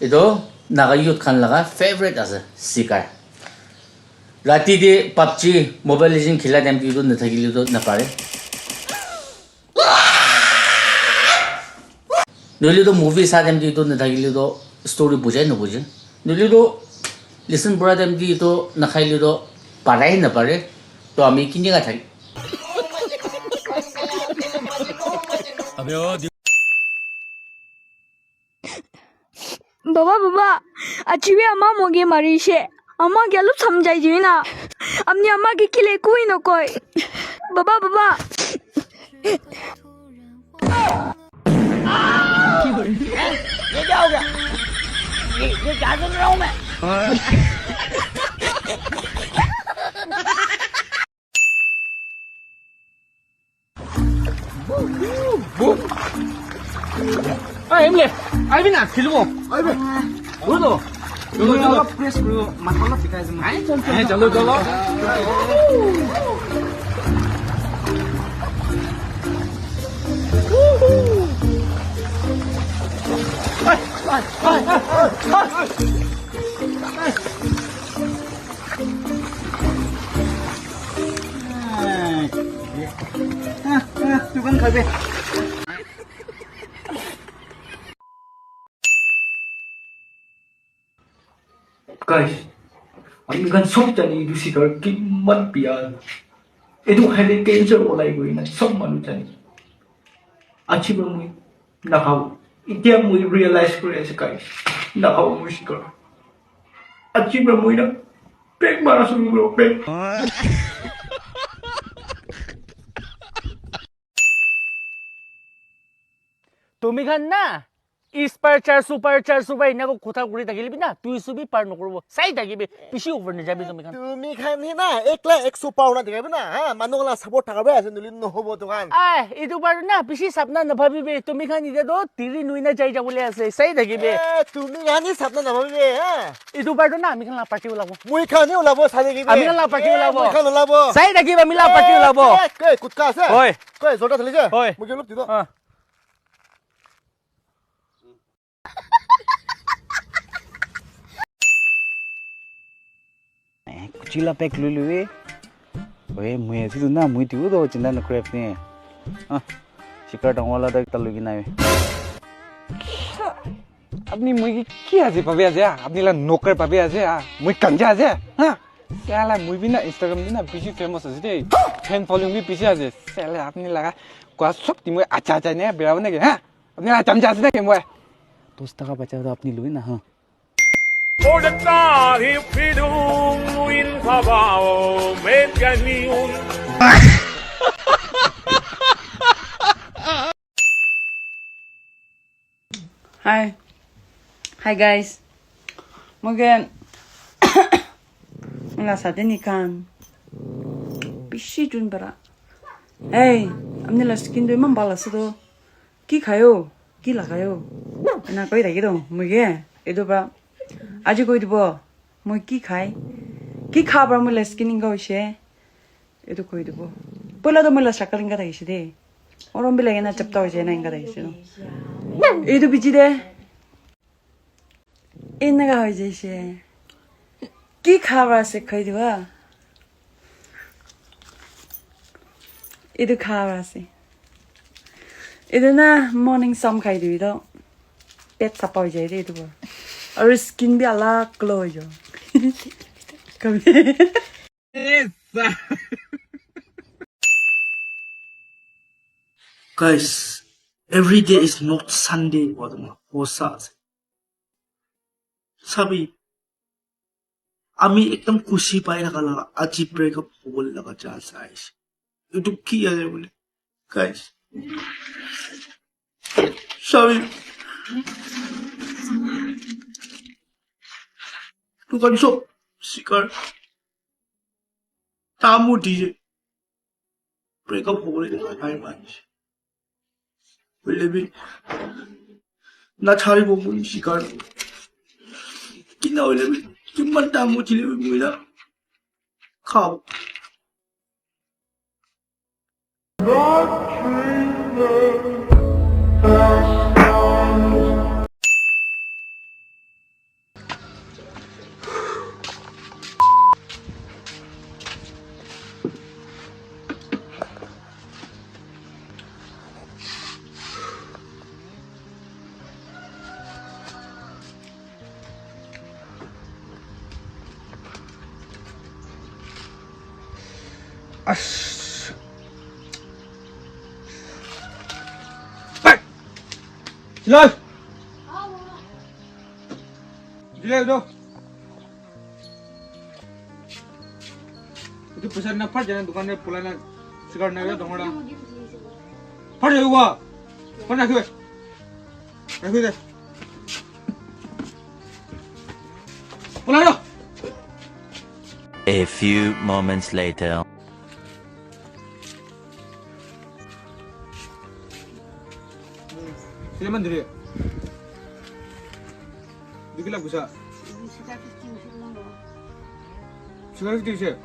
Ito naga youth kan laga favorite ase Sikar. Rati de PUBG Mobile Legends khila dem ti do na thagili do na pare. Noli do movie sa dem ti do na thagili do story bujai no bujai. Noli do listen bra dem ti do na khaili do parai na pare. To ami kinje ga thai. বাবা বাবা আজকে আমা মগে মারিছে আমা গেল সমঝাই যাই না আপনি আমাকে কিলে কই ন কই বাবা বাবা ये क्या हो गया ये क्या सुन रहा हूँ मैं Emily, Alvin nak filmo. Alvin, uno. Dulu press bro, masalah sih kayak mana? Chalo chalo. Tu kan kau be. Guys, আমি গান সব জানি ইডুসিটার কিমান পিয়ার এদু হাইলে ক্যান্সার ওলাই গই না সব মানুষ জানি আছিবা মুই নাখাও ইতিয়া মুই রিয়েলাইজ করে আছে গাইস নাখাও মুই শিকার আছিবা মুই না পেক মারা শুরু করো পেক তুমি খান না ইস্পার চার সুপার ইনাকো কথা ঘুরি থাকিবি না তুই সুবি পার নকরব চাই থাকিবি পিছি ওভার নে যাবি তুমি খান হি না একলা 100 পাউনা দেখাবি না হ্যাঁ মানুগলা সাপোর্ট থাকাবে আছে নলি নহব দোকান ইটো পার না পিছি সাপনা নভাবিবি তুমি খান ইদে তো তিরি নুইনা যাই যাবলে আছে চাই থাকিবি তুমি খানি সাপনা নভাবিবি হ্যাঁ ইটো পার না আমি খান পার্টি ওলাব মুই খানি ওলাব চাই থাকিবি আমি খান পার্টি ওলাব মুই খান ওলাব চাই থাকিবি আমি পার্টি ওলাব কই কুটকা আছে হয় কই জটা থলি যে হয় মুই গেলক দিদো Kuchila pek lulu we mui asi tu na mui tiu do chinda na crap ne শিকার টাঙলা দেখ তালু কি নাই আপনি মুই কি আছে পাবে আছে আপনি লা নকর পাবে আছে মুই কাঞ্জা আছে হ্যাঁ সালা মুই বিনা ইনস্টাগ্রাম দিনা বেশি ফেমাস আছে দে ফ্যান ফলোইং বি বেশি আছে সালা আপনি লাগা কোয়া সব তি মুই আচ্ছা আচ্ছা নে বেরাব নাকি হ্যাঁ আপনি চামচা আছে নাকি মুই 10 টাকা বাঁচা তো আপনি লই না হ্যাঁ Hi guys. Mungkin nggak sadar nih kan. Bisi jun bara. Hey, amne la skin do emang balas itu. Ki kayo, ki lah kayo. Nah kau itu gitu, mungkin itu bara. Aja kau itu bo, mau ki kai. Ki kabar mau la skin enggak usah. Itu kau itu bo. Pola do mau la sakal enggak ada isi deh. Orang bilang enak cepta usah enak enggak ada isi. Itu biji deh. Ini kau aja sih. Ki kabar sih kau itu ah. Itu kabar sih. Itu na morning sun kau itu pet apa aja itu boh. Harus skin bi ala glow aja. Kau. Guys, every day is not Sunday or Saturday. Sabi, আমি একদম খুশি পাই না কালা আজি breakup হল লাগা chance আইছে একটু কি আছে বলে গাইস সাবি দোকান সব শিকার তামু ডিজে ব্রেকআপ হলে আই মানছি বলবি না ছাড়িব মুই শিকার কি না হইলে কিমান তামু ছিলে মুইলা খাও Silai. Silai itu. Itu pesan apa jangan dukannya pulangnya sekarang naga dong orang. Pada juga. Mana kue? Kue deh. Pulang dah. A few moments later. Sila mandiri. Dikila bisa. Sekarang 50 sih.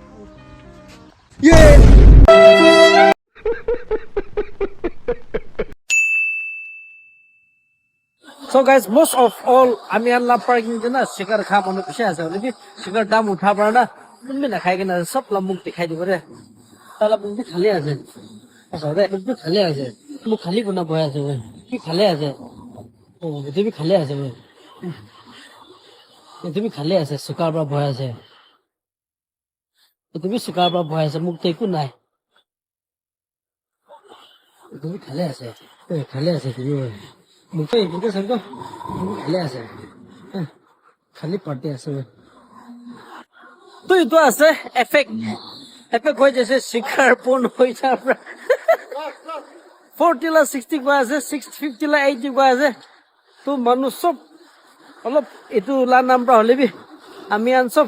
So guys, most of all, আমি আনলা parking না শিকার খা মনে পিছে আছে বলে কি শিকার দাম উঠা পড়া না তুমি না খাই কিনা সব মুখ দেখাই দিব রে তাহলে মুখ খালি আছে আচ্ছা রে মুখ খালি আছে মুখ খালি কোনা বয় আছে কি খালি আছে ও তুমি খালি আছে তুমি খালি আছে শিকার পৰা ভয় আছে তুমি শিকাৰ পৰা ভয় আছে মুখ একো নাই তুমি খালি আছে তুমি মুখে মুখে সব খালি আছে খালি পার্টি আছে তুই তো আছে এফেক্ট হয়ে যাচ্ছে শিকার পণ হয়ে যাওয়ার 40 লা 60 গৈ আছে 50 লা 80 গৈ আছে তো মানুহ সব অলপ এইটো লা নাম্বাৰ হলে আমি আন সব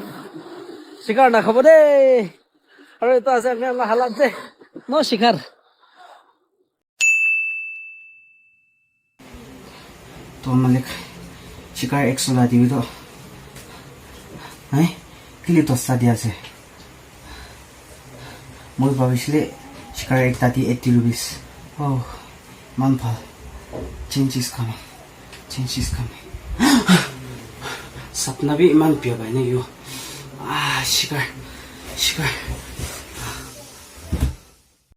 শিকাৰ নাখাব দেই আৰু এইটো আছে আমি আল্লাহ হালাত দে ন শিকার तो मालिक शिकार 100 ला दिबी तो है किले तो सादिया से মই ভাবিছিলে শিকার এক তাতি 80 rupees oh man pal change is coming सपना भी इमान पिया भाई ने यो शिकार